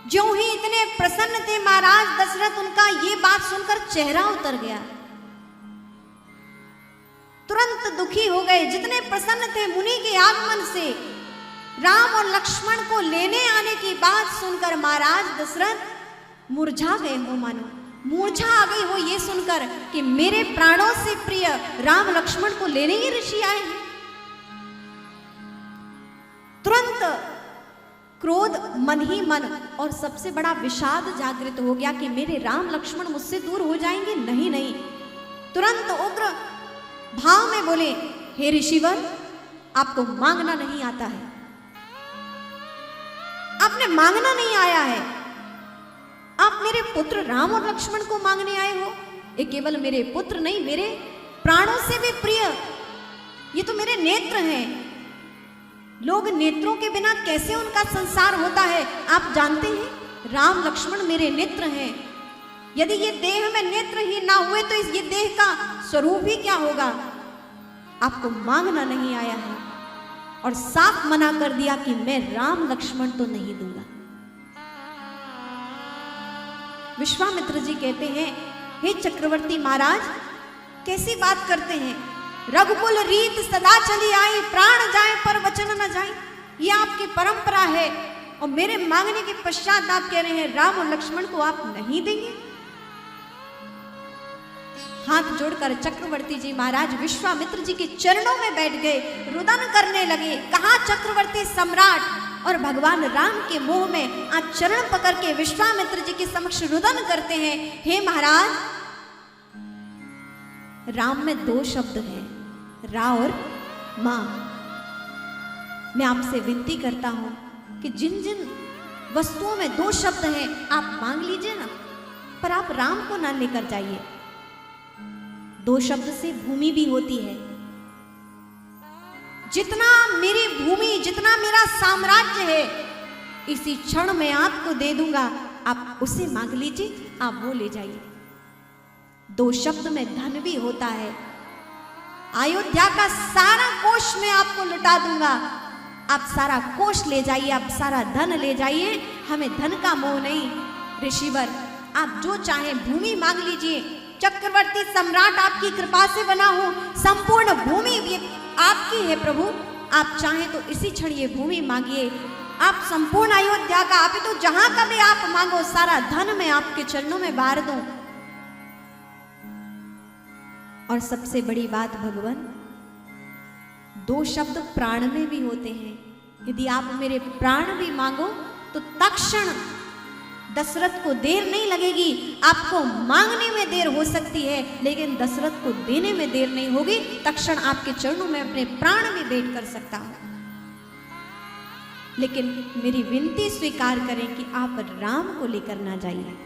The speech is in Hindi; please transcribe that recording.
ज्यों ही इतने प्रसन्न थे महाराज दशरथ, उनका ये बात सुनकर चेहरा उतर गया, तुरंत दुखी हो गए। जितने प्रसन्न थे मुनि के आगमन से, राम और लक्ष्मण को लेने आने की बात सुनकर महाराज दशरथ मुरझा गए हो, मानो मूर्छा आ गई हो ये सुनकर कि मेरे प्राणों से प्रिय राम लक्ष्मण को लेने ये ऋषि आए हैं। तुरंत क्रोध मन ही मन और सबसे बड़ा विषाद जागृत हो गया कि मेरे राम लक्ष्मण मुझसे दूर हो जाएंगे। नहीं नहीं, तुरंत उग्र भाव में बोले, हे ऋषिवर, आपको मांगना नहीं आता है, आपने मांगना नहीं आया है, आप मेरे पुत्र राम और लक्ष्मण को मांगने आए हो। ये केवल मेरे पुत्र नहीं, मेरे प्राणों से भी प्रिय, ये तो मेरे नेत्र हैं। लोग नेत्रों के बिना कैसे उनका संसार होता है आप जानते हैं? राम लक्ष्मण मेरे नेत्र हैं। यदि ये देह में नेत्र ही ना हुए तो इस ये देह का स्वरूप ही क्या होगा? आपको मांगना नहीं आया है और साफ मना कर दिया कि मैं राम लक्ष्मण तो नहीं दूंगा। विश्वामित्र जी कहते हैं, हे चक्रवर्ती महाराज, कैसी बात करते हैं? रघुकुल रीत सदा चली आई, प्राण जाए पर वचन न जाए, ये आपकी परंपरा है और मेरे मांगने के पश्चात आप कह रहे हैं राम और लक्ष्मण को आप नहीं देंगे। हाथ जोड़कर चक्रवर्ती जी महाराज विश्वामित्र जी के चरणों में बैठ गए, रुदन करने लगे। कहा चक्रवर्ती सम्राट और भगवान राम के मुंह में आज चरण पकड़ के विश्वामित्र जी के समक्ष रुदन करते हैं, हे महाराज, राम में दो शब्द हैं, रा और मां। मैं आपसे विनती करता हूं कि जिन जिन वस्तुओं में दो शब्द हैं आप मांग लीजिए ना, पर आप राम को ना लेकर जाइए। दो शब्द से भूमि भी होती है। जितना मेरी भूमि, जितना मेरा साम्राज्य है, इसी क्षण में आपको दे दूंगा, आप उसे मांग लीजिए, आप वो ले जाइए। दो शब्द में धन भी होता है। अयोध्या का सारा कोष मैं आपको लुटा दूंगा, आप सारा कोष ले जाइए, आप सारा धन ले जाइए, हमें धन का मोह नहीं। ऋषिवर, आप जो चाहें भूमि मांग लीजिए, चक्रवर्ती सम्राट आपकी कृपा से बना हूं, संपूर्ण भूमि भी आपकी है प्रभु, आप चाहें तो इसी क्षण ये भूमि मांगिए, आप संपूर्ण अयोध्या का, आप तो जहां का भी आप मांगो, सारा धन मैं आपके चरणों में बार दूं। और सबसे बड़ी बात भगवान, दो शब्द प्राण में भी होते हैं। यदि आप मेरे प्राण भी मांगो तो तत्क्षण दशरथ को देर नहीं लगेगी। आपको मांगने में देर हो सकती है, लेकिन दशरथ को देने में देर नहीं होगी। तत्क्षण आपके चरणों में अपने प्राण भी भेंट कर सकता हूं। लेकिन मेरी विनती स्वीकार करें कि आप राम को लेकर ना जाइए।